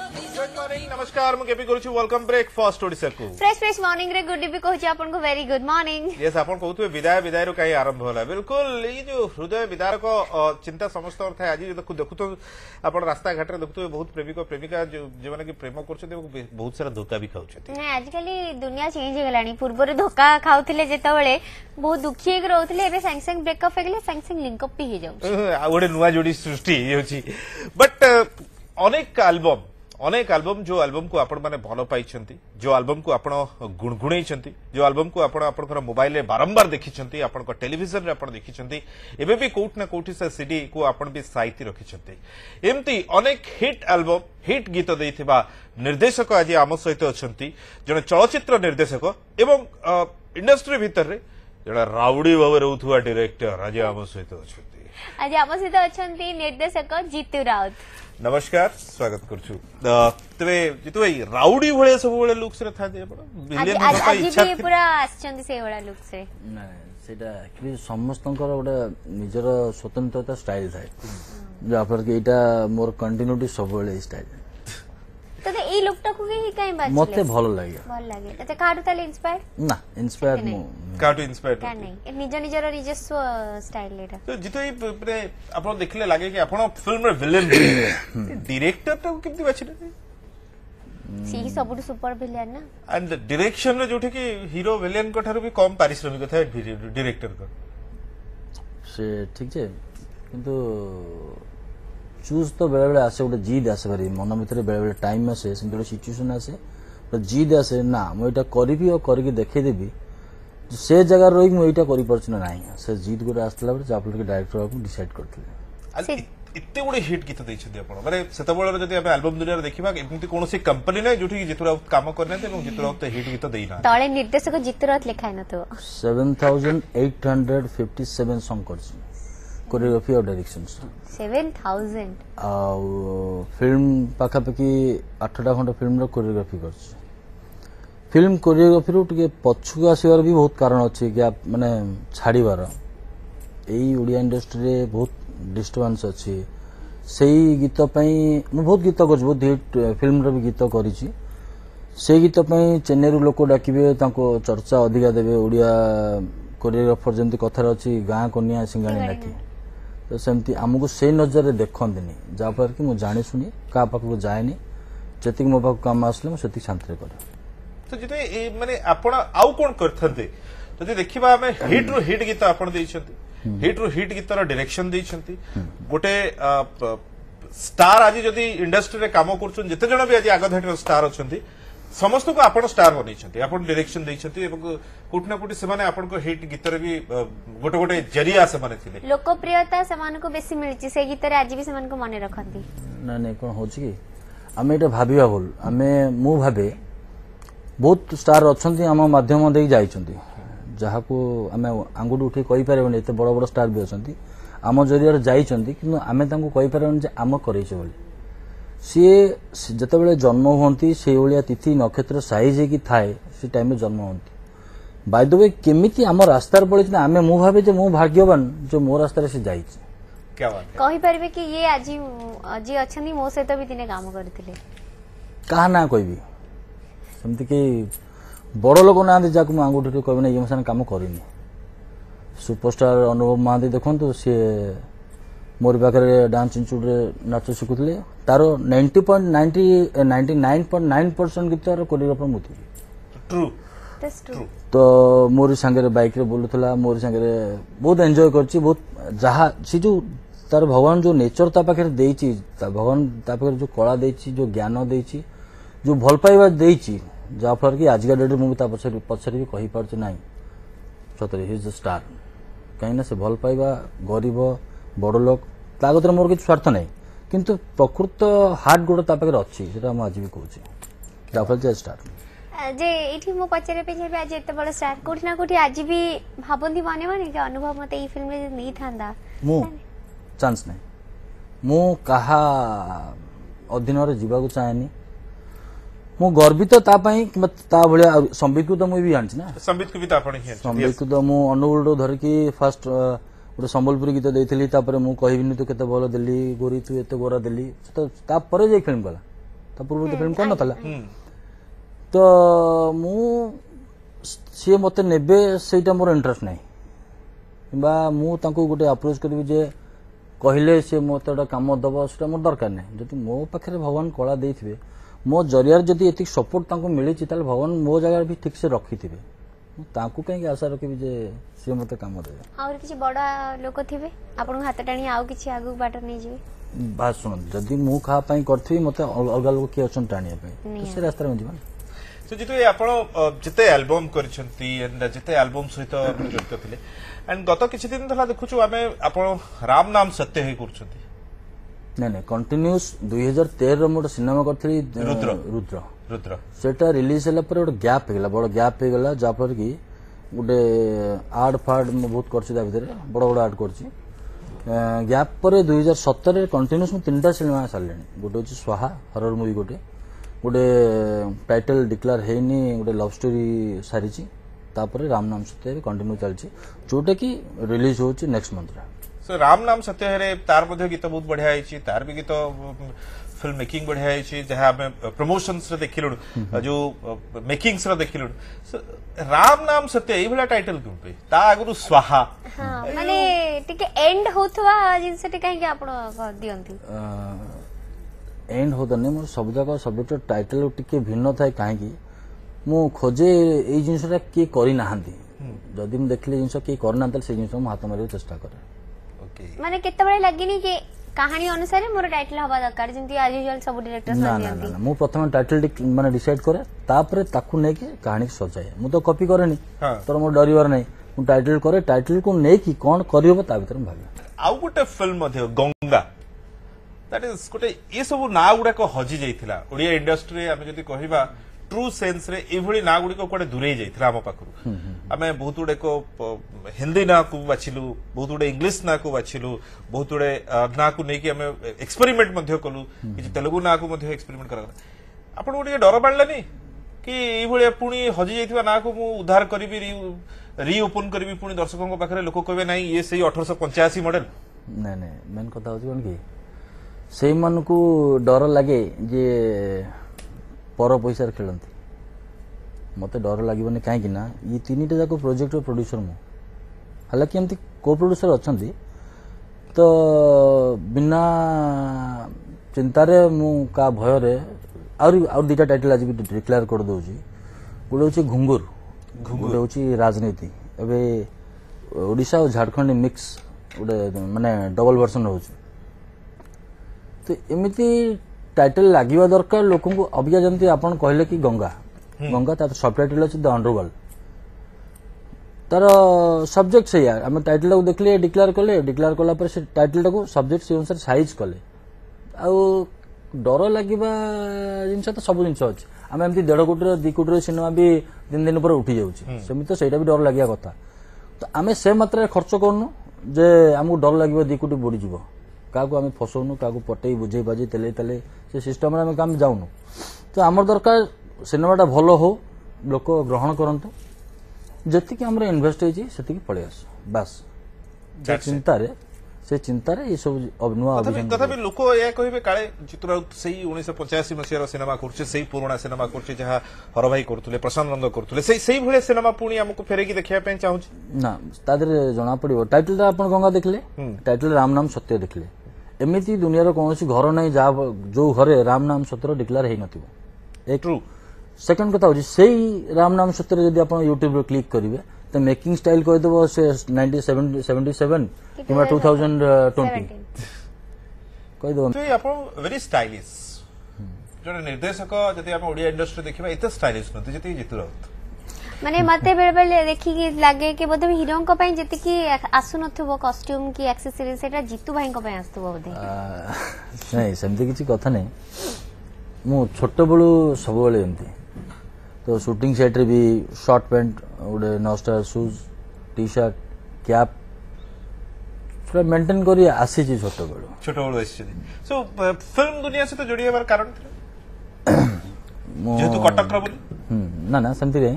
good morning नमस्कार मु KP करूछु welcome breakfast Odisha को फ्रेश मॉर्निंग रे गुड भी कहूची आपन को वेरी गुड मॉर्निंग यस आपन कहउथु विदाय रो काई आरंभ होला बिल्कुल ये जो हृदय विदार को चिंता समस्त अर्थ आज देखु तो आपन रास्ता घाट रे देखु बहुत प्रेमिक प्रेमिका जो माने कि प्रेम करछते बहुत सारा धोखा भी खाउछते नहीं आजकल दुनिया चेंज हो गलानी पूर्व रे धोखा खाउथिले जेतबेले बहुत दुखी एक रहउथिले एबे संग संग ब्रेकअप हे गेले संग संग लिंक अप भी हे जाउ आ गोटे नुवा जोड़ी सृष्टि होची बट अनेक एल्बम जो एल्बम को आपण माने भलो पाइछंती जो एल्बम को आपण गुणगुणैछंती जो एल्बम को आपण आपनकर मोबाइल रे बारंबार देखिछंती आपण को टेलीविजन रे आपण देखिछंती एबे भी कोट ना कोठी से सीडी को आपण भी साइती रखिछंती एम्ति अनेक हिट एल्बम हिट गीत देइथिबा निर्देशक आज आम सहित अछंती जने चलचित्र निर्देशक एवं इंडस्ट्री भीतर रे जने राउडी भाव रहउथुवा डायरेक्टर आज आम सहित अछंती आज आम सहित अछंती निर्देशक जीतू राउत नमस्कार स्वागत करछु तबे जितु भाई राउडी भळे सब बळे लुक्स रे थादे आपण आज भी पूरा आछंती से बड़ा लुक्स रे ना सेटा एक्चुअली समस्तनकर गोटे निजर स्वतंत्रता स्टाइल थाए जा पर कि एटा मोर कंटिन्यूटी सब बळे स्टाइल तो ए लुक टाकू के काई बात मते भलो लागे तते काडू ताले इंस्पायर ना इंस्पायर मु काटू इंस्पायर का नहीं निज निजर निजस्व स्टाइल लेटा तो जितो माने आपण देखले लागे कि आपण फिल्म रे विलेन डायरेक्टर तो कितनी बाछिले सी सबुट सुपर विलेन ना एंड डायरेक्शन रे जोठी कि हीरो विलेन को थारु भी कम पारिश्रमिक था डायरेक्टर को से ठीक है किंतु चूज तो बेले बेले आसे गोटे जिद आसे भारी मन भीतर बेले बेले टाइम आसे से गोटे सिचुएशन आसे तो जिद आसे ना मु एटा करबी और करके देखै देबी से जगह रही मु एटा करि परछु ना नाही से जिद गोटे आस्तला बे जाफल के डायरेक्टर को डिसाइड करथले इत्ते गुडे हिट गीत दैछथि आपण माने सेतबेले जदि आपण एल्बम दुनिया रे देखिबा एमति कोनोसी कंपनी नै जोठी जितुरा काम करने एवं जितुरा हिट गीत देइना तळे निर्देशक जितुरात लिखाय न तो 7857 सॉन्ग करछि कोरियोग्राफी और डायरेक्शन 7000 फिल्म पाखापाखि 8टा खंड फिल्म रो कोरियोग्राफी करछि फिल्म कोरियोग्राफी रो टिके पछुक आसीबार भी बहुत कारण अछि कि आप माने छाड़ीबार एई ओडिया इंडस्ट्री रे बहुत डिस्टर्बेंस अछि सेई गीत पई मु बहुत गीत करछि बहुत हिट फिल्म रो भी गीत करिछि से गीत पई चेन्नई रो लोक डाकिबे ताको चर्चा अधिका देबे ओडिया कोरियोग्राफर जेंति कथार अछि गां कन्या सिंगाणी नाकी तो सेमती आमको से नजर रे देखंदिनी जा पर कि मु जानि सुनी का पाखु जायनी जति मो पाखु काम आसले मु सेति शांति करे तो जिते ए माने आपण आउ कोन करथंते जदि देखिबा हमें हिट रो हिट गीत आपण देइछंती हिट रो हिट गीत रो डायरेक्शन देइछंती गोटे स्टार आज जदि इंडस्ट्री रे काम करछन जते जण भी आज आग धाटर स्टार अछंती समस्त को आपण स्टार बनेछंती आपण डायरेक्शन देइछंती एवं कोठना कोठी से माने आपण को हिट गीत रे भी गोटे गोटे जरिया से माने थिले लोकप्रियता समान को बेसी मिलची से गीत रे आज भी समान को माने रखंती ना नै कोन होची कि आमे एटा भाबिबा बोल आमे मु भाबे बहुत स्टार अछंती हम माध्यम देई जाइछंती जहा को आमे आंगुड उठी कहि पारेबनी एते बड़ बड़ स्टार भी अछंती आम जरिया जाइछंती किंतु आमे तांको कहि पारेबनी जे आम करैछे बोली सी जतबेले जन्म होती से ओलिया तिथि नक्षत्र साइज की थाए से टाइम में जन्म होती बाय द वे केमिति हम रास्तार पड़े आमे मु भाबे जे मु भाग्यवान जो मो रास्तार से जाइछि क्या बात है कहि परबे कि ये आज अछनी मो सहित भी दिने काम करथिले कहा ना कहबी सेमति कि बड़ लोक ना जाक मु आंगुठी कहबे ना ये मसान काम करिनी सुपरस्टार अनुभव महांती देखंतु से मोर पाखे डांस इंस्टीट्यूट रे नाच शिखुले तार 99.9% गीत कोरियोग्राफर मुथि ट्रू तो मोर संगे बाइक रे बोलुथला मोर संगे बहुत एंजॉय करछि बहुत जहा सी जो तार भगवान जो नेचर ता पाखे देइछि भगवान ता पाखे जो कला देइछि जो ज्ञान देइछि जो भल पाइबा देइछि जा फर कि आज का डेट मु ता पछरे भी कहि पारछ नाही सतरे ही इज द स्टार कहिना से भल पाइबा गरीब बड़ लोक तागतर मोर किछ स्वार्थ नहीं किंतु प्रकृत हार्ट गोटे ता पाखे अछि सेटा हम आज भी कहूछि जाफल जे स्टार जे एठी मो पचरे पे जे आज एते बड़ स्टार कोठी ना कोठी आज भी भाबंती माने माने कि अनुभव मते ई फिल्म रे नहीं थांदा मु चांस नहीं मु कहा अधीन रे जीवा को चाहेनी मु गर्वित ता पई ता भलिया संबित को तो मु भी जानछि ना संबित को भी ता आपण ही संबित को तो मु अनुगुल रो धर की फर्स्ट गोटे संबलपुरी गीत देइथिली तापर मु कहबिनी तू केते बोल देली गोरी तू एते गोरा देली तो तापर जे फिल्म गला ता पूर्व तो फिल्म करन तला तो मु सी मते नेबे सेटा मोर इंटरेस्ट नाही बा मु तांको गोटे अप्रोच करबी जे कहले सी मते गोटे काम दब सेटा मोर दरकार नाही जदि मो पाखरे भगवान कला देथिबे मो जरियार जदि एतिक सपोर्ट तांको मिली छि ताले भगवान मो जगह भी ठीक से रखिथिबे तांको कहीं आशा रखिबी जे सी मते काम देबे और किछि बडा लोक थिबे आपन हाथ टाणी आउ किछि आगु बाट नै जिवे बात सुन जदि मु खा पई करथि मते अलगा लोक के अछन टाणिया पई तो से रास्ता में जीवन सो जितु आपण जिते एल्बम करिसंती एंड जिते एल्बम सहित जड़ित थिले एंड गत किछि दिन धला देखुछु आमे आपण राम नाम सत्य हे करछंती नहीं कंटिन्यूस 2013 मोटे सिनेमा करथि रुद्र रुद्र रुद्र सेटा रिलीज होला पर गोटे गैप हेगला बड़ गैप हेगला जा पर कि गोटे आर्ट फार्ड म बहुत करछि दा भीतर बड़ बड़ आर्ट करछि गैप पर 2017 रे कंटिन्यूस म तीनटा सिनेमा सारलेनी गोटे होछि स्वाहा हॉरर मूवी गोटे टाइटल डिक्लेयर हेनी गोटे लव स्टोरी सारिछि तापर राम नाम सत्य कंटिन्यू चलछि जोटे कि रिलीज होछि नेक्स्ट मंथ रे सो राम नाम सत्य हेरे तार मध्ये गीत बहुत बढ़िया आइछि तार भी गीत फिल्म मेकिंग बढ़िया आइछि जहा हमें प्रमोशंस रे देखिलु जो मेकिंग्स रे देखिलु राम नाम सत्य एई भला टाइटल क्यों पे ता आगु स्वाहा हां माने टिके एंड होथवा जिनसे टिके कि आपण दियंती एंड होता नहीं मोर सब जगह सब्जेक्ट टाइटल टिके भिन्न थाए काहे मु खोजे एई जिंसटा के करि नाहंती जदि हम देखले जिंस के करना तल से जिंस हम हाथ मारे चेष्टा करे ओके माने केते बळे लागिनी कि कहानी अनुसार मोर टाइटल हवा दरकार जिंती आज यूजुअल सब डायरेक्टर्स ना दियंती ना मु प्रथम टाइटल माने डिसाइड करे तापरे ताकू नै कि कहानी सजाए मु तो कॉपी करेनी तोर मोर डरिवार नै मु टाइटल करे टाइटल को नै कि कोन करियो ता भीतर भाबे आउ गोटे फिल्म मध्ये गंगा दैट इज गोटे ये सब ना गुडा को हजि जाइथिला ओडिया इंडस्ट्री आमे जदी कहिबा ट्रू सेंस रे एभली ना गुडी को कोडे दूरे जाइथिला हम पाखरु आमे बहुत गुडे को हिंदी ना को बाछिलु बहुत गुडे इंग्लिश ना को बाछिलु बहुत गुडे ना को नै कि आमे एक्सपेरिमेंट मध्ये कलु कि तेलुगु ना को मध्ये एक्सपेरिमेंट करा आपण गुडी डर बाडलानी कि एभली पुणी हजि जाइथिबा ना को मु उद्धार करबी रीओपन करबी पुणी दर्शकों को पाखरे लोक कहबे नाही ये सही 1885 मॉडल नै नै मेन कथा होची कोन कि से मन को डर लगे जे पर पैसा खेलती मत डर लगे कहीं ना ये तीन टा जाक प्रोजेक्ट प्रोड्यूसर मु हालांकि एमती को प्रोड्यूसर अच्छा तो बिना चिंतार मु का भय और दुटा टाइटल आज भी डिक्लेयर कर दूची गोटे हूँ घुंगुर गोटे हूँ राजनीति एवं ओडिशा और झारखंड मिक्स गोटे माने डबल वर्सन रोच तो एमती टाइटल लगे दरकार लोक अबिका जमी आप कहले कि गंगा गंगा तार सब टाइटल अच्छे द अंडरवर्ल्ड तार सब्जेक्ट से आम टाइटल को देखले डिक्लेयर कला पर से टाइटल को सब्जेक्ट से अनुसार साइज कले आ डर लगे जिनस तो सब जिन अच्छे आम एमती 1.5 कोटी 2 कोटी सिनेमा भी दिन दिन पर उठी जाऊँगी तो सहीटा भी डर लगे कथा तो आम से मात्रा खर्च करनु जे आमको डर लगे 2 कोटी बुड़ीज क्या आम फसौनु क्या पटे बुझे बाजे तेले तेले से सिस्टम आम काम जाऊनु तो आमर दरकार सिनेमाटा भल हो लोक ग्रहण करंतु जति आम इनभेस्ट होती पड़े आस बास से चिंतार ये सब नुआ तथापि लोक या कहे काले चित्रराउत से 1985 मसीहार सिनेमा कर से पुराणा सिनेमा कर जहाँ हर भाई करुले प्रशांत नंद करुले से भाई सिनेमा पुणी आमको फेरकी देखा चाहूँ ना तादर जना पड़ो टाइटल आप गंगा देखले टाइटल राम नाम सत्य देखले एमती दुनिया कौन घर ना जहाँ जो घरे राम नाम सत्य डिक्लेयर हो न ट्रू सेकंड कथा होची सेही राम नाम सत्य जदि आप यूट्यूब रे क्लिक करिवे तो मेकिंग स्टाइल कहि देबो से 1977 किबा 2020 कहि देबो तो आप वेरी स्टाइलिश जने निर्देशक जदि हम ओडिया इंडस्ट्री देखिबा एते स्टाइलिश नते जति चित्रराउत माने मते बेले बेले देखि कि लागे कि बोधे हीरो को पई जति कि आसु नथबो कॉस्ट्यूम की एक्सेसरीज सेटा जीतू भाई को पई आस्तबो बोधे नहीं सेमते किछि कथा नहीं मु छोट बळू सब बेले एमती तो शूटिंग सेट रे भी शॉर्ट पैंट गोटे नॉस्टार शूज टी शर्ट कैप पूरा मेंटेन करी आसी छोट बड़ू सो फिल्म दुनिया से तो जोड़ी हमार कारण जेतु कटक रो ना ना सेमती रे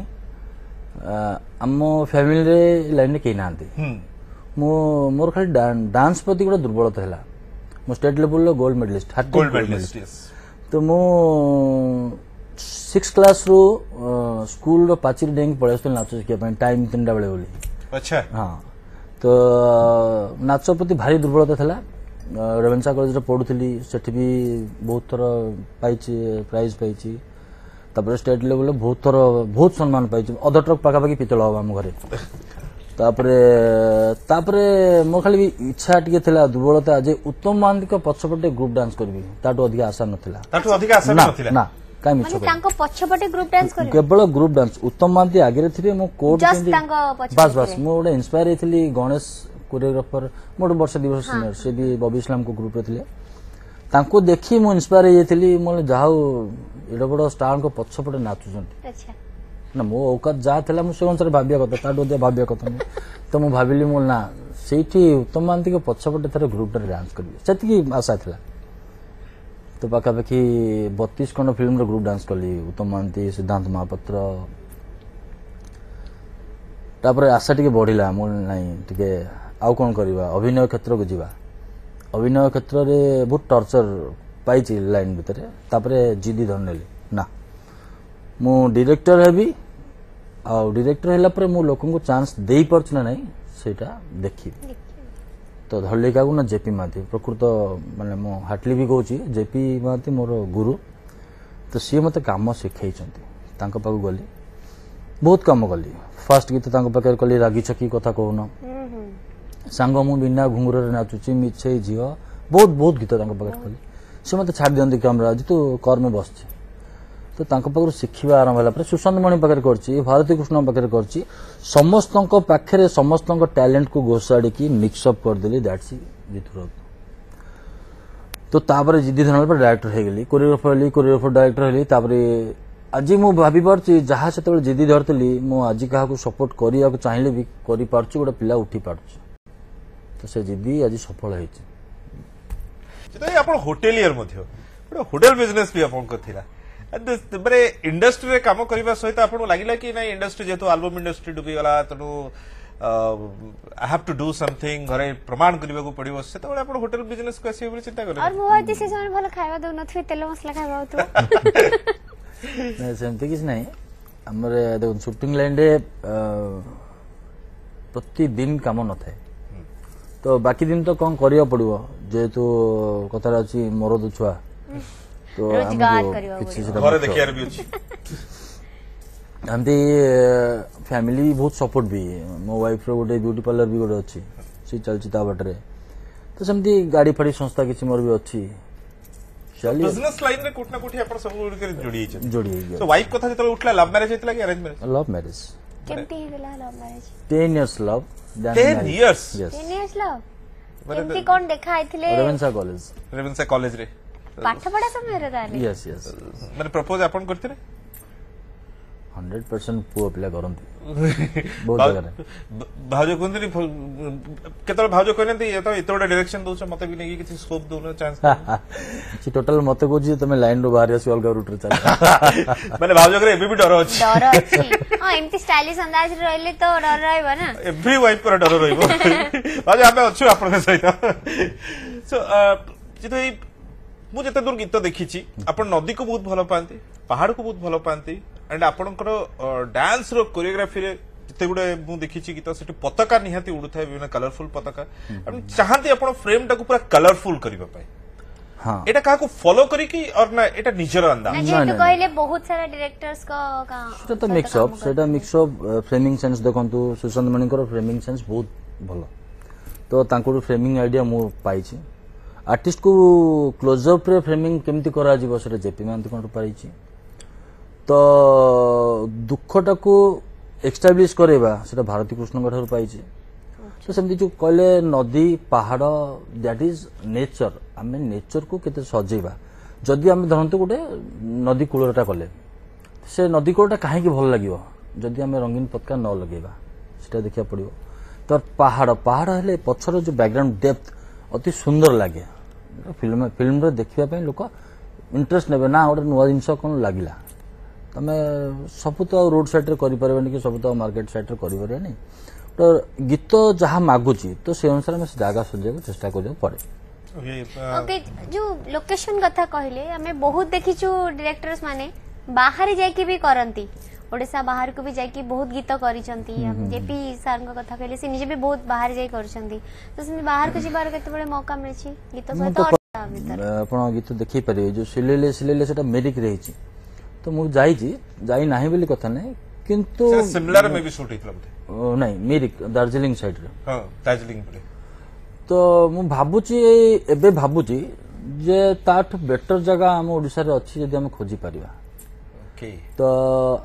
आम फैमिली रे लाइन के नांती मो मोर खाली डांस प्रति गोटे दुर्बलता है मो स्टेट लेवल गोल्ड मेडलिस्ट तो मु 6 क्लास रो स्कूल रो पाचेरी डेंग पड़े नाच शिखा टाइम 3टा बेले बोली अच्छा हाँ तो नाच प्रति भारी दुर्बलता था रेवेन्सा कॉलेज पढ़ुली सेठी भी बहुत थर पाई प्राइज पाई तापर स्टेट लेवल बहुत थर बहुत सम्मान पाई अध ट्रक पाखापाखि पितल हम आम घरे तापरे मोर खाली इच्छा टिके थिला दुर्बलता जे उत्तम महांती को पछपटे ग्रुप डांस करबी ताटो अधिक आशा नथिला ना काई मिछ ମାନେ ତାଙ୍କ ପଛପଟେ ଗ୍ରୁପ ଡ୍ୟାନ୍ସ କରିବେ केवल ग्रुप डांस उत्तम महांती आगे थे मो कोड Just ତାଙ୍କ ପଛପଟେ बस बस मो गोटे इंस्पायर हेथली गणेश कोरियोग्राफर मोर वर्ष 2 वर्ष सीनियर से भी बॉबी इस्लाम को ग्रुप रे थिले तांको देखी मो इंस्पायर हेथली मोले जाऊ एडो बड़ स्टार को पछपटे नाचुचंती ଆଚ୍ଛା ना मो औकात जा थिला मो से अनुसार भाबिया कथा ताडो दे भाबिया कथा तो मो भाबिली मो ना सेठी उत्तम महांती को पछपटे थरे ग्रुप रे डांस करबी सेति आशा थिला तो पाखापाखि 32 खंड फिल्म रो ग्रुप डांस कली उत्तम महांती सिद्धांत महापात्र तापर आशा टिके बढ़िला मोर नाही टिके आउ कोन करबा अभिनय क्षेत्र को जीवा अभिनय क्षेत्र रे बहुत टॉर्चर पाइची लाइन भितर तापर जिदी धरनेली ना मु डायरेक्टर हेबी आ डायरेक्टर हैला पर मु लोकन को चांस देई परछ ना नाही सेटा देखि तो धरलिका को ना जेपी माथी प्रकृत माने मो हाटली भी कहूची जेपी माथी मोर गुरु तो सी मते काम शिखै छथि तांको पाक गली बहुत काम कली फर्स्ट गीत तांको पाक कली रागी छकी कथा कहून सांग मु बिना घुंगुर रे नाचुची मिछे जियो बहुत बहुत गीत तांको पाक कली से मते छाड़ दियंती कैमरा आज तू कर में बसछि तो तांको पाखर शिखिबा आरंभ होला पर सुशांत मणि पाखर करछि भारती कृष्ण पाखर करछि समस्तंको पाखरे समस्तंको टैलेंट को घोषाड़ी की मिक्स अप कर देली दैट्स जितुर तो तापर जिद्दी धरल पर डायरेक्टर हे गेली कोरियोग्राफर डायरेक्टर हेली तापर आज मु भाबी परछि जहा सेते जिद्दी धरतली मु आज काहा को सपोर्ट करिया को चाहिले भी करि पारछु गोटे पिला उठी पारछु तो से जिद्दी आज सफल हेछि जेतै आपण होटेलियर मध्ये होटेल बिजनेस भी आपण को थिला माने इंडस्ट्री रे काम करबा सहित आपन लागिला कि नाही इंडस्ट्री जेतो एल्बम इंडस्ट्री डुबी गला तनु I have to do something घरे प्रमाण करबा को पड़िबो से तो आपन होटल बिजनेस को आसी बोली चिंता करे और मोहती से समय भलो खाଇବା दउ नथि तेल मसला खाଇବା होतो नहीं सेमती किछ नहीं हमरे देखो शूटिंग लाइन रे प्रतिदिन काम न थाए तो बाकी दिन तो कौन करिया पड़िबो जेतु कथारा अछि मोर दु छुआ तो रोजगार करियो घरे देखियार भी अछि हमती फैमिली बहुत सपोर्ट भी मो वाइफ रो गोटे ब्यूटी पार्लर भी गोटे अछि से चलछि ता बटरे तो सेमती गाड़ी फाड़ी संस्था किछि मोर भी अछि चलिए बिजनेस लाइन रे कोठना कोठी आपण सब कर जोड़ी छै जोड़ी तो वाइफ कथा जतले उठला लव मैरिज हेतला कि अरेंज मैरिज लव मैरिज केमती हेला love marriage 10 years love 10 years yes 10 years love केमती कोन देखा आइथिले रेवेन्सा कॉलेज रे पाठ पढ़ा समय रे ताले यस यस माने प्रपोज आपण करथिले 100% पुओ पिला करंती बहुत जगह भाउजो कोनती केतल भाउजो कोनती ये तो एतोडा डायरेक्शन दोछ मते भी नहीं किछि स्कोप दोनो चांस सी टोटल मते को जी तमे लाइन रो बाहर आसी अलगा रूट रे चल माने भाउजो करे एबी भी डर अछि हां एमती स्टाइलिश अंदाज रे रहले तो डर रहबा ना एवरी वाइफ पर डर रहइबो भाउजो हमें अछु आपन सहित सो जितो मु जते दूर गीत देखिछि आपण नदी को बहुत भलो पांती पहाड़ को बहुत भलो पांती एंड आपणकर डांस रो कोरियोग्राफी रे जते गुडे मु देखिछि गीत सेठी पताका निहाती उडुथाय विभिन्न कलरफुल पताका आपण चाहंती आपण फ्रेम टाको पूरा कलरफुल करबा पाए हां एटा का को फॉलो करी कि और ना एटा निजर अंदाज जेतु कहले बहुत सारा डायरेक्टर्स का सेटा तो मिक्स अप फ्रेमिंग सेंस देखंतु सुशांत मणिकर फ्रेमिंग सेंस बहुत भलो तो तांको फ्रेमिंग आइडिया मु पाइछि आर्टिस्ट को क्लोजअप रे फ्रेमिंग केमती करा जीवो सेटा जेपी मानती कोन पाइछि तो दुखटा को एस्टैब्लिश करेबा सेटा भारती कृष्ण गठर पाइछि तो सेमती जो कहले नदी पहाड़ दैट इज नेचर आमे नेचर को केते सजेबा जदि आमे धरंतु गोटे नदी कूलटा कले से नदी कूलटा काहे की भल लागिवो जदि आमे रंगीन पत्का न लगेबा सेटा देखिया पड़िवो तो पहाड़ हेले पछर जो बैकग्राउंड डेप्थ अति सुंदर लागे फिल्म रे देखिबा पई लोक इंटरेस्ट नेबे ना गोटे नुवा जिंस कोन लागिला तमे सब तो रोड साइड रे करि परबेनी कि सब तो मार्केट साइड रे करि परबेनी तो गीत जहाँ मागुची तो से अनुसार में जागा सजेको चेष्टा करियो पड़े ओके जो लोकेशन कथा कहले हमें बहुत देखिछु डायरेक्टर्स माने बाहर जाके भी करंती ओडिशा बाहर को भी जाके बहुत गीत करिसंती जेपी सर को कथा कहले से निजे भी बहुत बाहर जाई करसंती तो से बाहर को जिबार केते बळे मौका मिलछि गीत सहित आपण गीत देखि पारे जो सिलेले सिलेले सेटा मेरिक रहिछि तो मु जाई नाही बोली कथा नै किंतु सिमिलर में भी शूट हितला नहीं मेरिक दार्जिलिंग साइड रे हां दार्जिलिंग परे तो मु भाबुची एबे भाबुची जे ताठ बेटर जगह हम ओडिसा रे अछि जदि हम खोजी परिबा तो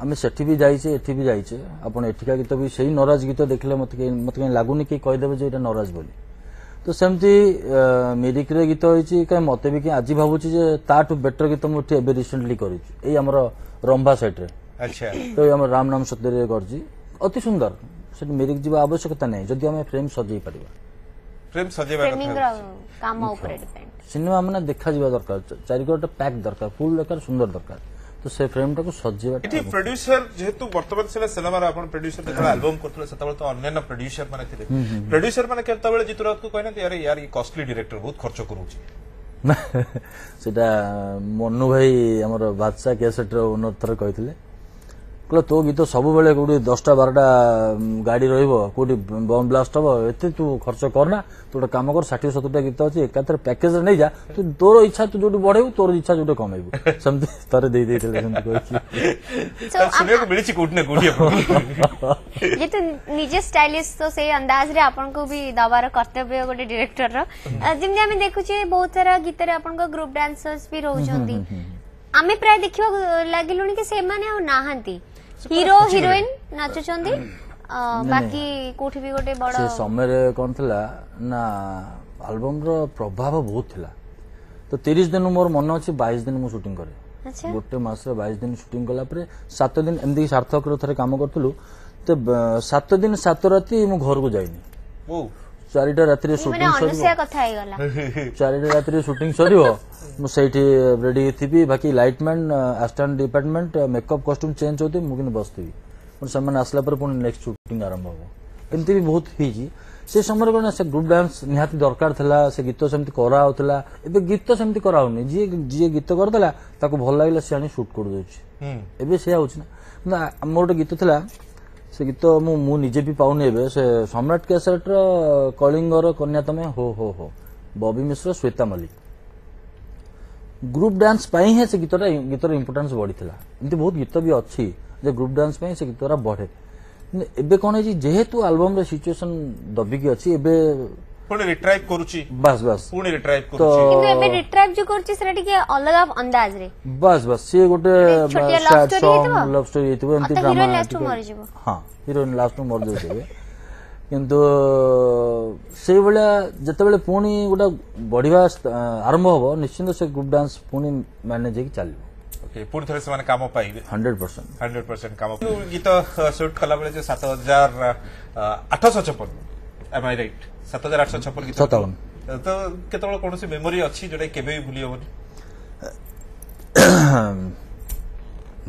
आम सेठी भी जाइए एठी भी जाइए आपण एठिका गीत भी सही नराज गीत देखले मत कहीं लागुनी कि कहीदेवे जो ये नराज बोली तो सेमती मेरिक रे गीत होइछि कहीं मत भी कि आज भावुची जे ताठू बेटर गीत मुठी एबे रिसेंटली करिछि एई हमर रंभा साइड रे अच्छा तो हम राम नाम सत्य रे करछि अति सुंदर से मेरिक जीवा आवश्यकता नै जदि हम फ्रेम सजै परिबा फ्रेम सजेबा फ्रेमिंग रो काम ऊपर डिपेंड सिनेमा माने देखा जीवा दरकार चारिकोटा पैक दरकार फुल दरकार सुंदर दरकार तो से फ्रेम टाको सजेबा इठी प्रोड्यूसर जेहेतु वर्तमान से सिनेमा रा आपण प्रोड्यूसर जेतला एल्बम करथले सेतबेले तो अन्य प्रोड्यूसर माने थिले प्रोड्यूसर माने केतबेले जितुरात को कहना यार यार ये कॉस्टली डायरेक्टर बहुत खर्च करूची सेटा मन्नू भाई हमर बादशाह कैसेट रो ओनर थर कहिथिले कहला तो गीत सब बेले कोडी 10टा 12टा गाड़ी रहइबो कोडी बम ब्लास्ट हबो एते तू खर्च करना तू काम कर 60 70टा गीत अछि एकातर पैकेज रे नै जा तू तोर इच्छा तू जोडी बढ़ेबू तोर इच्छा जोडी कमेबू समझ तारे दे देथिले समझ कहछि सुने को मिलिछि कोट ने कोडी ये तो निजे स्टाइलिश तो से अंदाज रे आपन को भी दबार कर्तव्य गोटे डायरेक्टर रो जिमने हम देखु छी बहुत सारा गीत रे आपन को ग्रुप डांसर्स भी रहउछंती आमे प्राय देखिबा लागिलुनी कि से माने आ नाहंती हीरो हीरोइन नाचुचंदी बाकी कोठी भी गोटे बड़ से समय रे कोन थला ना एल्बम रो प्रभाव बहुत थिला तो 30 दिन मोर मन अछि 22 दिन मु शूटिंग करे अच्छा गोटे मास रे 22 दिन शूटिंग कला परे 7 दिन एंदी सार्थक रो थरे काम करथलु तो 7 दिन 7 राती मु घर को जाइनी ओ 4टा रात्री शूटिंग अनुष्या कथा आइ गला 4टा रात्री शूटिंग सरियो मु सेठी रेडी थिबी बाकी lightman assistant department makeup costume change होती मु किन बसथिबी पुन समान आसला पर पुन नेक्स्ट शूटिंग आरंभ हो एमती भी बहुत हिजी से समय कोन से ग्रुप डांस निहाती दरकार थला से गीत सेमती करा होतला एबे गीत सेमती करा होनी जे गीत करदला ताको भल लागला से आनी शूट कर दोछि एबे से आउछ ना मोर गीत थला से गीत मु निजे भी पाउनी एबे से सम्राट कैसेट रो कलिंगर कन्या तमे हो बॉबी मिश्र श्वेता मलिक ग्रुप डांस पाई है से गीतर इंपोर्टेंस बढ़ी एमती बहुत गीत भी अच्छी जे ग्रुप डांस पाई से गीतरा बढ़े एबे कोन है जेहेतु एल्बम रे सिचुएशन दबिकी अछि एबे पुणी रिट्राइव करूची बस पुणी रिट्राइव तो करूची किंतु एबे रिट्राइव जो करछि सेटा टिके अलग अंदाज रे बस से गोटे छोटिया love sad story song love story हेतु एमती अत ड्रामा हीरो लास्ट मर जिवो हां हीरोइन लास्ट मर जाउछे किंतु से बेला जते बेले पुणी गोटा बढ़िया आरंभ हो निश्चित से ग्रुप डांस पुणी मैनेज होगी चलो ओके पुणी थरे से माने काम पाइबे 100% काम गीत शूट कला बेले जे 7856 एम आई राइट 7856 गीत 57 तो केतबेले कोनोसी मेमोरी अछि जोडे केबे भी भूली होबनी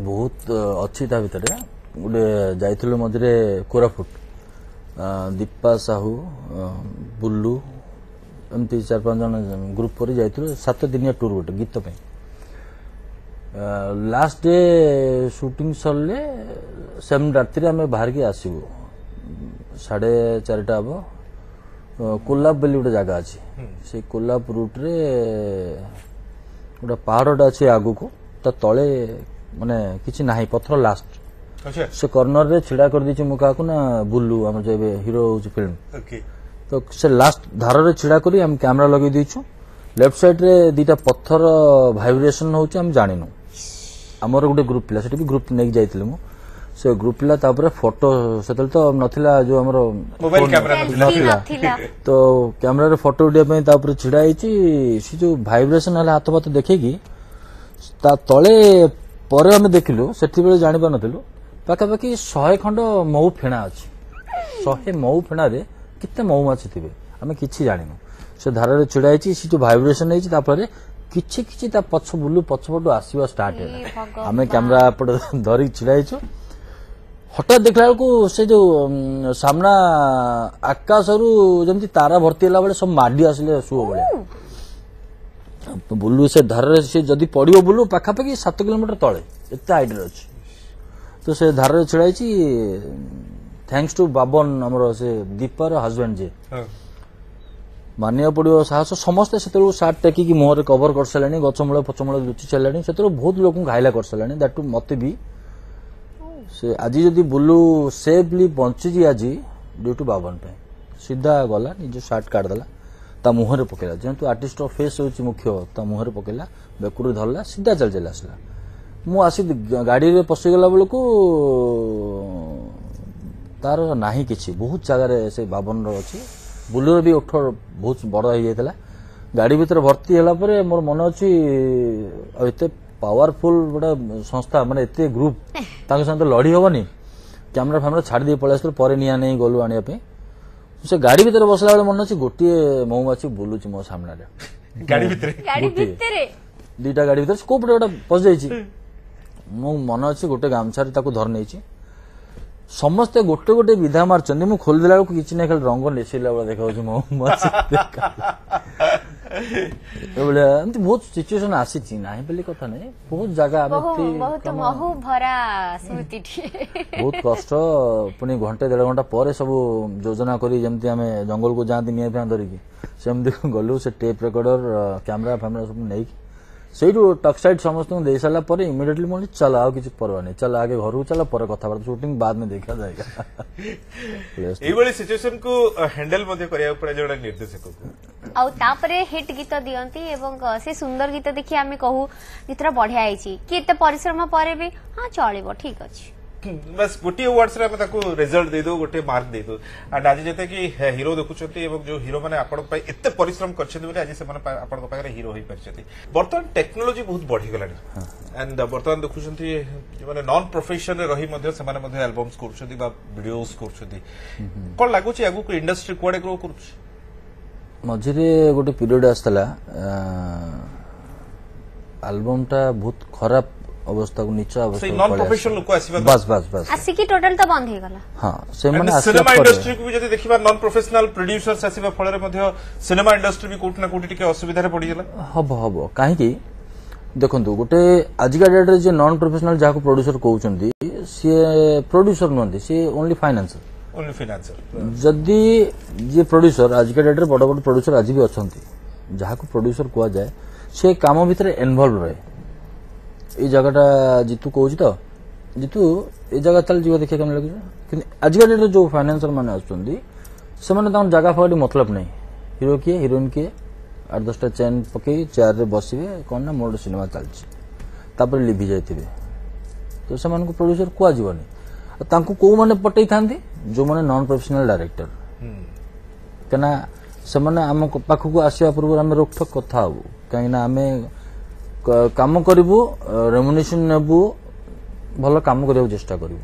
बहुत अच्छी ता भितरे गोटे जाइथिलु मझरे कोरापुट दीपा साहू बुल्लू एमती 4-5 जन ग्रुप पर जाइथिलु 7 दिनिया टूर गोटे गीत पे लास्ट डे शूटिंग सरले सेम रात्रि आम बाहर के आसबू 4:30 हम कोल्लाप बोली गोटे जगह अच्छी से कोल्लाप रूट रे गोटे पहाड़टा अच्छे आगु को ता तले माने किछि नाही पत्थर लास्ट से कॉर्नर रे छिड़ा कर दी मु का ना बुल्लू हम जो हीरो फिल्म तो से लास्ट धार रे छिड़ा करी हम कैमरा लगे दीचु लेफ्ट साइड रे दीटा पत्थर वाइब्रेशन होउछ हम जानिनु हमर गोटे ग्रुप पिला सेठी भी ग्रुप नेक जाइतिले मु से ग्रुप पिला तापर फोटो सेतल तो नथिला जो हमर मोबाइल कैमरा नथिला तो कैमरा रे फोटो उठिया पई तापर छिड़ा आइची से जो वाइब्रेशन हला हाथ बात देखेगी ता तळे परे हम देखिलु सेठी बेले जानि पा नथिलु पाखापाखि 100 खंड मऊ फेणा अच्छी 100 मऊ फेणा रे कितने मऊ माछी थे आम कि जानु से धारे छिड़ा से जो भाइब्रेशन है किछि किछि ता पछ बुलू पछपटू आसवा स्टार्ट है आम कैमरा पट धरिक छिड़ाइछु हठात देखला बेलू से जो सामना आकाश रु जमी तारा भर्ती है सब माडी आसिले सुओ भाया बुलू से धार से जदि पड़ो बुलू पाखापाखि 7 किलोमीटर तले एत हाइट अच्छी तो से धार छिड़ाई थैंक्स टू बाबन आमर से दीपार हजबैंड जे मानिया पड़ो साहस समस्ते से सार्ट टेकिकी मुहर कवर कर सारे गचमूल पचमूल लुचि सारे से बहुत लोक घायला कर सारे दैट टू मत भी से आज जदि बुलू सेफली बंची आज ड्यू टू बाबन पे सीधा गला निज सार्ट काटदेला ता मुहर पकेला जेहेतु आर्टिस्ट फेस होची मुख्य ता मुहर पकेला बेकुरी धरला सीधा चल चल आसला मु आसी गाड़ी रे पसिगला बेलू तार नाही किछि बहुत जगह से बाबन रो अछि बुलूर भी ओठ बहुत बड़ हो जाता गाड़ी भीतर भर्ती होला परे मोर मन अच्छी एत पावरफुल गोटे संस्था माने एत ग्रुप ताके संग लड़ी हेनी कैमेरा फैमेरा छाड़ दी पलि आस पर निया नहीं गलु आने से गाड़ी भीतर बसला बेले मन अच्छी गोटे मऊमाछी बुलुची मो सामने गाड़ी भितर दीटा गाड़ी भीतर कोपटे गोटे पस जाइए मो मन अच्छी गोटे गामछारे ताकू धर नहीं समस्ते गोटे गोटे विधा मार्चंदी मु खोलदेला बेलू किछि ना खाली रंग नेसिला बेला देखा मऊमाछी एमती बहुत सिचुएशन आसी ना बोली कथा नहीं बहुत जगह बहुत महु भरा स्मृति बहुत कष्ट पुणी घंटे 1.5 घंटा पर सब योजना करी जमती आम जंगल को जाती निया फिया धरिकी सेमती गलु से टेप रेकर्डर कैमेरा फैमेरा सब नहीं से टक्साइड समस्त दे सारा पर इमिडिएटली मुझे चल आओ किसी परवा नहीं चल आगे घर को चल पर कथा शूटिंग बाद में देखा जाएगा ये सिचुएशन को हैंडल करिया पड़े जो निर्देशक को आउ तापरे हिट गीत दियंती एवं से सुंदर गीत देखि आमे कहू गीतरा बढ़िया आइछि कि एते परिश्रम परे भी हां चलिबो ठीक अछि बस गोटे वर्ड्स रे ताको रिजल्ट दे दो गोटे मार्क दे दो एंड आज जते कि हीरो देखुछंती एवं जो हीरो माने आपण पय एते परिश्रम करछथि बोले आज से माने आपण पाखरे हीरो होई परछथि वर्तमान टेक्नोलॉजी बहुत बढ़ी गलानी एंड वर्तमान देखुछंती माने नॉन प्रोफेशन रे रही मध्ये से माने मध्ये एल्बम्स करछथि बा वीडियोस करछथि कोन लागुछि आगु को इंडस्ट्री कोडे ग्रो करछ मझिरे गोटे पीरियड आस्तला एल्बम टा बहुत खराब अवस्था को नीचा अवस्था नॉन प्रोफेशनल लोक आसीबा बस बस बस आसी की टोटल तो बंद हे गला हां से माने सिनेमा इंडस्ट्री को भी जदी देखिबा नॉन प्रोफेशनल प्रोड्यूसर्स आसीबा फळ रे मध्ये सिनेमा इंडस्ट्री भी कोठ ना कोठी टिके असुविधा रे पड़ी गेला हबो काहे कि देखंतु गोटे आजिका डेट रे जे नॉन प्रोफेशनल जाको प्रोड्यूसर कहउचंदी से प्रोड्यूसर नहंती से ओनली फाइनेंसर जदी जे प्रोड्यूसर आजिका डेट रे बड़ बड़ प्रोड्यूसर आज भी अछंती जाको प्रोड्यूसर कुआ जाय से काम भीतर इन्वॉल्व रहे ये जगहटा जीतू कहूँ तो जीतू ये जगह चल जीव देखिए कम लगे कि आजिका डेट जो फाइनेंसर मैंने आसुँच जगह फाड़ी मतलब नहीं हिरो किए हिरोइन किए 8-10टा चेन पकई चेयर रे बसवे कौन ना मोर सिनेमा चलती लिभि जाइए तो से प्रोड्यूसर कहुनि तांको को माने पटई थांती जो माने नॉन प्रोफेशनल डायरेक्टर कना से माने आम पाखक आसिया पूर्व आम रोकठोक कथा हबू कहीं आम काम करूँ रेमुनेशन नेबू भल काम करने चेष्टा करूँ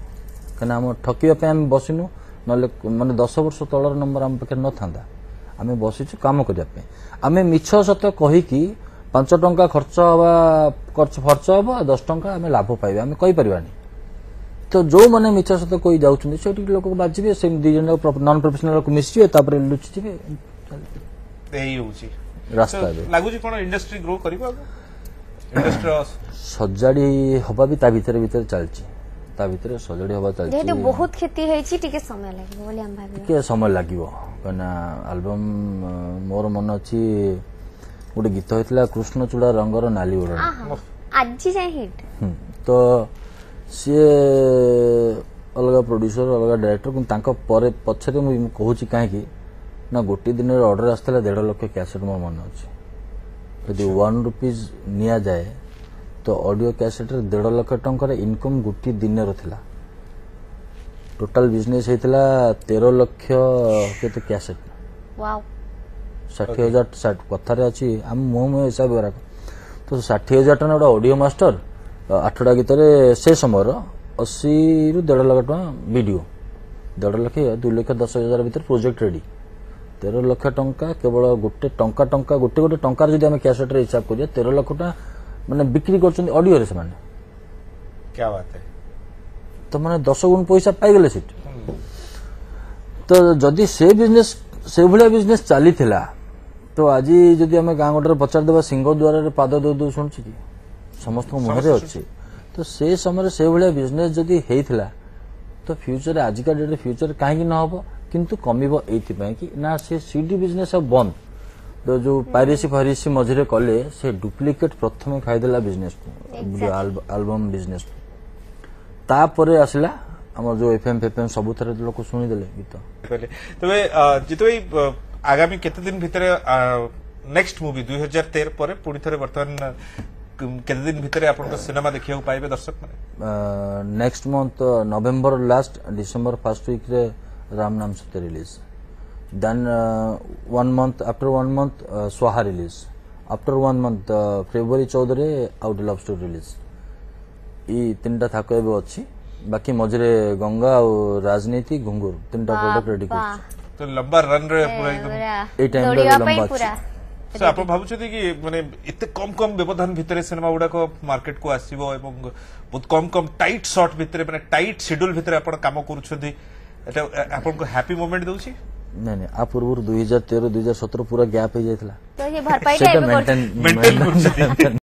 कहीं आम ठकिया आम बसिनु ना माने 10 वर्ष तलर नंबर आम पाखे न था आम बसीचु काम करने आम मिछ सत कहीकि 5 टंका खर्च हम 10 टंका आम लाभ पाइबा आम कहीपरानी तो जो मैंने मिछ सत कही जाऊँ से लोक बाजिए से 2 जन नॉन प्रोफेशनल लोक मिसिए लुचिए रास्ता लगुच कौन इंडस्ट्री ग्रो कर सजाड़ी हवा भी ता भीतर भीतर चलची ता भीतर सजाड़ी हवा चलची जेते बहुत खेती हेची टिके समय लागिवो बोली हम भाबी के समय लागिवो कना एल्बम मोर मन अछि गोटे गीत होइतला कृष्ण चूड़ा रंगर नाली ओढ़ आज जाय हिट तो से अलगा प्रोड्यूसर अलगा डायरेक्टर kun तांको परे पछरे मु कहूची काहे कि ना गोटे दिन ऑर्डर आस्तला 1.5 लाख कैसेट मोर मन अछि यदि 1 रुपीज निया जाए तो ऑडियो कैसेट 1.5 लाख टंका इनकम गोटे दिन थिला टोटल बिजनेस हेतिला 13 लाख केते कैसेट वाओ 60,000 कथारे अछि हम मो हिसाब करा तो 60,000 टन ऑडियो मास्टर 8टा गीतरे से समय 80 रु 1.5 लाख टका वीडियो 1.5 लाख 2 लाख 10,000 भीतर प्रोजेक्ट रेडी 13 लाख टंका केवल गोटे टंका गोटे टंकार जदि आम कैसेट रे हिसाब करिया 13 लाख टका माने बिक्री करछन ऑडियो रे से माने क्या बात है तो माने 10 गुण पैसा पाई गेले सेट तो जदि से बिजनेस से भलिया बिजनेस चली थिला तो आज जदि आम गाँ गोटे पचारदेवा सिंह द्वार पाद दौ दौ शुणुची कि समस्त मुहर अच्छी तो से समय से भाया बिजनेस जदि होता तो फ्यूचर आजिका डेट फ्यूचर कहीं न हम किंतु कमिबो एइथिपाई कि ना से सीडी बिजनेस अब बंद तो जो पायरेसी फायरेसी मझिरे कले से डुप्लिकेट प्रथम खाईदेला बिजनेस को एल्बम बिजनेस को तापरे आसला हमर जो एफएम फेफएम सब थरे लोक सुनिदेले गीत तबे जितु भाई आगामी केते दिन भितर नेक्स्ट मूवी 2013 पर पुणी थरे वर्तमान केते दिन भितर आपन सिनेमा देखिया पाइबे दर्शक माने next month November last December first week रे Ram Naam Satya release then 1 month after 1 month Swaha release after 1 month February 14 रे आउट लव स्टोरी रिलीज ई तीनटा थाको एबे अछि बाकी मझरे गंगा और राजनीति घुंगुर तीनटा प्रोडक्ट रेडी कर तो लंबा रन रे पूरा एकदम ए टाइम रे लंबा अछि आप भावुଛନ୍ତି कि माने इते कम कम व्यवधान भितर सिनेमा गुडा को मार्केट को आसीबो एवं बहुत कम कम टाइट शॉट भितर माने टाइट शेड्यूल भितर आपण काम करूछथि एटा आपण को हैप्पी मोमेंट दउछि नहीं नहीं आ पूर्व 2013 2017 पूरा गैप हो जाइतला तो ये भरपाई टाइप मेंटेन